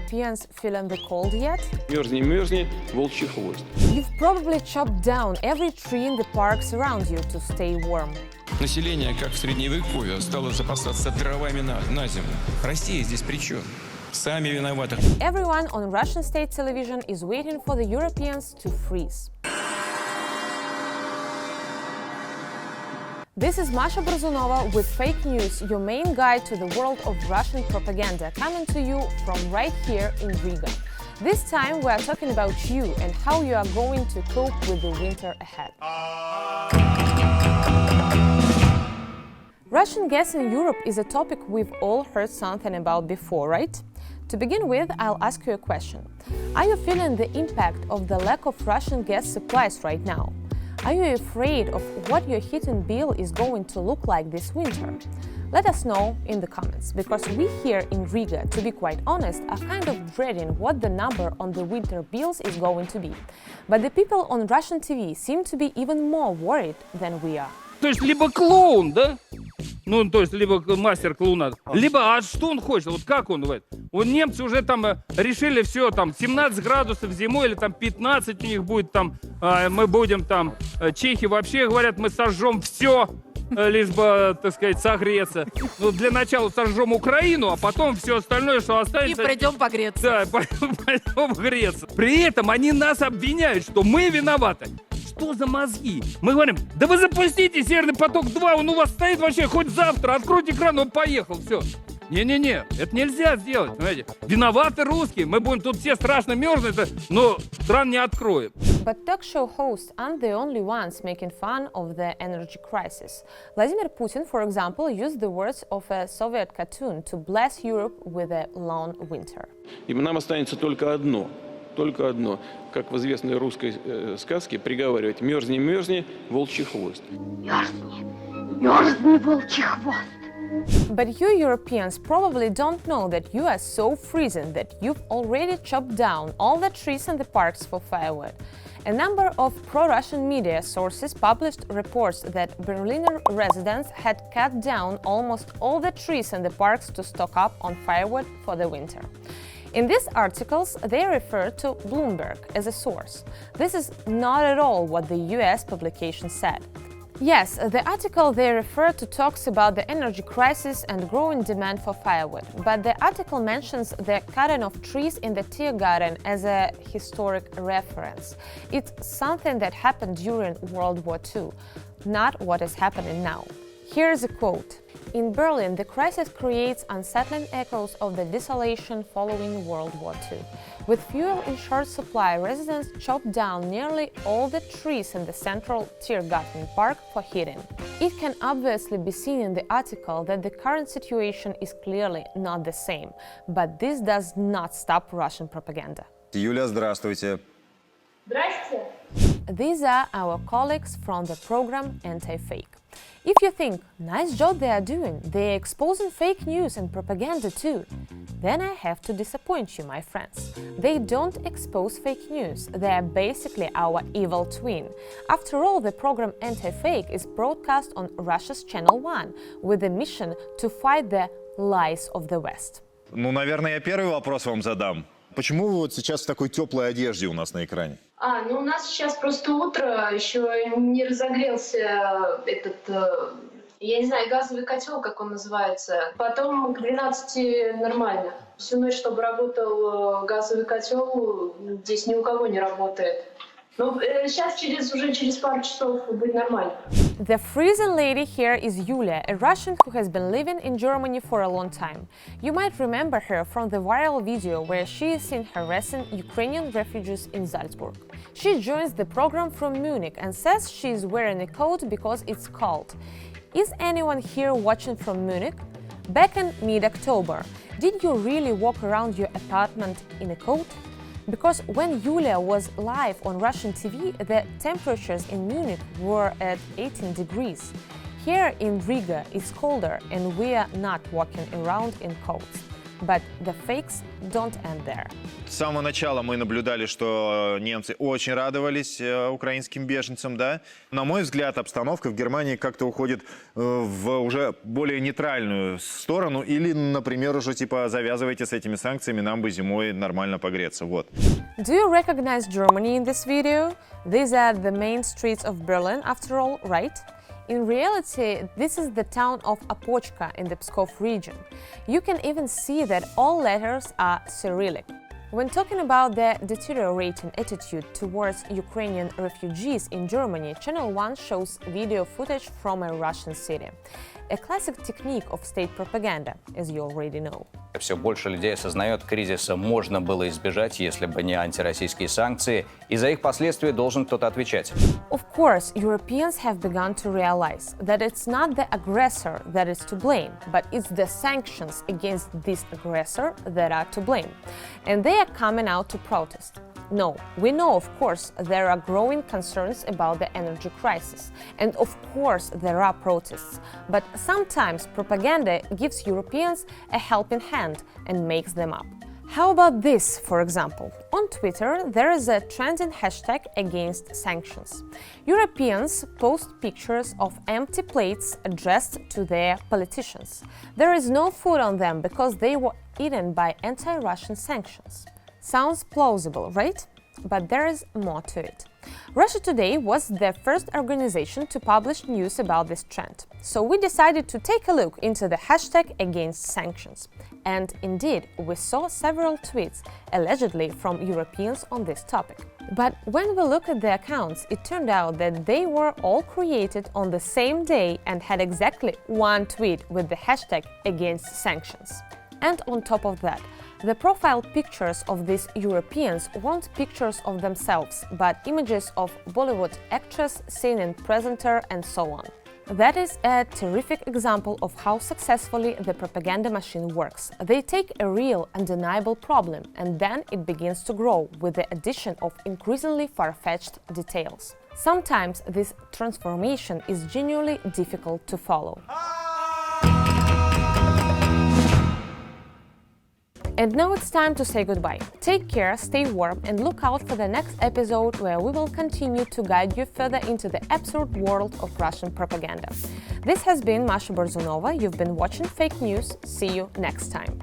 Europeans feeling the cold yet? Мерзни, мерзни, волчий хвост. You've probably chopped down every tree in the parks around you to stay warm. Население, как в Средневековье, стало запасаться дровами на зиму. Россия здесь при чем? Сами виноваты. Everyone on Russian state television is waiting for the Europeans to freeze. This is Masha Brazunova with Fake News, your main guide to the world of Russian propaganda, coming to you from right here in Riga. This time we are talking about you and how you are going to cope with the winter ahead. Russian gas in Europe is a topic we've all heard something about before, right? To begin with, I'll ask you a question. Are you feeling the impact of the lack of Russian gas supplies right now? Are you afraid of what your heating bill is going to look like this winter? Let us know in the comments, because we here in Riga, to be quite honest, are kind of dreading what the number on the winter bills is going to be. But the people on Russian TV seem to be even more worried than we are. То есть либо клоун, да? Ну, то есть либо мастер клоуна, либо, а что он хочет, вот как он, вот немцы уже там решили все, там 17 градусов зимой или там 15 у них будет там, мы будем там, чехи вообще говорят, мы сожжем все, лишь бы, так сказать, согреться. Ну, для начала сожжем Украину, а потом все остальное, что останется... И пойдем погреться. Да, пойдем греться. При этом они нас обвиняют, что мы виноваты. Что за мозги? Мы говорим, да вы запустите Северный поток-2, он у вас стоит вообще хоть завтра, откройте кран, он поехал, все. Не-не-не, это нельзя сделать, понимаете? Виноваты русские, мы будем тут все страшно мерзнуть, но кран не откроем. But talk show hosts aren't the only ones making fun of the energy crisis. Vladimir Putin, for example, used the words of a Soviet cartoon to bless Europe with a long winter. И нам останется только одно, как в известной русской сказке, приговаривать «мерзни, мерзни, волчий хвост». Мерзни, мерзни, волчий хвост. But you Europeans probably don't know that you are so freezing that you've already chopped down all the trees in the parks for firewood. A number of pro-Russian media sources published reports that Berliner residents had cut down almost all the trees in the parks to stock up on firewood for the winter. In these articles, they refer to Bloomberg as a source. This is not at all what the US publication said. Yes, the article they refer to talks about the energy crisis and growing demand for firewood, but the article mentions the cutting of trees in the Tiergarten as a historic reference. It's something that happened during World War II, not what is happening now. Here's a quote. In Berlin, the crisis creates unsettling echoes of the desolation following World War II. With fuel in short supply, residents chopped down nearly all the trees in the central Tiergarten Park for heating. It can obviously be seen in the article that the current situation is clearly not the same, but this does not stop Russian propaganda. Юля, здравствуйте. Здрасте. These are our colleagues from the program Anti-Fake. If you think, nice job they are doing, they're exposing fake news and propaganda too, then I have to disappoint you, my friends. They don't expose fake news, they are basically our evil twin. After all, the program Anti-Fake is broadcast on Russia's Channel 1 with the mission to fight the lies of the West. Ну, наверное, я первый вопрос вам задам. Почему вы вот сейчас в такой теплой одежде у нас на экране? Ну у нас сейчас просто утро, еще не разогрелся этот, я не знаю, газовый котел, как он называется. Потом к 12 нормально. Всю ночь, чтобы работал газовый котел, здесь ни у кого не работает. Но сейчас уже через пару часов будет нормально. The freezing lady here is Yulia, a Russian who has been living in Germany for a long time. You might remember her from the viral video where she is seen harassing Ukrainian refugees in Salzburg. She joins the program from Munich and says she is wearing a coat because it's cold. Is anyone here watching from Munich? Back in mid-October, did you really walk around your apartment in a coat? Because when Yulia was live on Russian TV, the temperatures in Munich were at 18 degrees. Here in Riga it's colder and we are not walking around in coats. But the fakes don't end there. С самого начала мы наблюдали, что немцы очень радовались украинским беженцам, да. На мой взгляд, обстановка в Германии как-то уходит в уже более нейтральную сторону. Или, например, уже типа завязывайте с этими санкциями, нам бы зимой нормально погреться. Вот. Do you recognize Germany in this video? These are the main streets of Berlin, after all, right? In reality, this is the town of Opochka in the Pskov region. You can even see that all letters are Cyrillic. When talking about the deteriorating attitude towards Ukrainian refugees in Germany, Channel 1 shows video footage from a Russian city. A classic technique of state propaganda, as you already know. Все больше людей осознает, кризиса можно было избежать, если бы не антироссийские санкции, и за их последствия должен кто-то отвечать. Of course, Europeans have begun to realize that it's not the aggressor that is to blame, but it's the sanctions against this aggressor that are to blame. And they are coming out to protest. No, we know, of course, there are growing concerns about the energy crisis. And of course, there are protests. But sometimes propaganda gives Europeans a helping hand and makes them up. How about this, for example? On Twitter, there is a trending hashtag against sanctions. Europeans post pictures of empty plates addressed to their politicians. There is no food on them because they were eaten by anti-Russian sanctions. Sounds plausible, right? But there is more to it. Russia Today was the first organization to publish news about this trend. So we decided to take a look into the hashtag against sanctions. And indeed, we saw several tweets, allegedly from Europeans on this topic. But when we look at the accounts, it turned out that they were all created on the same day and had exactly one tweet with the hashtag against sanctions. And on top of that, the profile pictures of these Europeans weren't pictures of themselves, but images of Bollywood actress, CNN presenter, and so on. That is a terrific example of how successfully the propaganda machine works. They take a real, undeniable problem, and then it begins to grow with the addition of increasingly far-fetched details. Sometimes this transformation is genuinely difficult to follow. And now it's time to say goodbye. Take care, stay warm, and look out for the next episode where we will continue to guide you further into the absurd world of Russian propaganda. This has been Masha Borzunova. You've been watching Fake News. See you next time.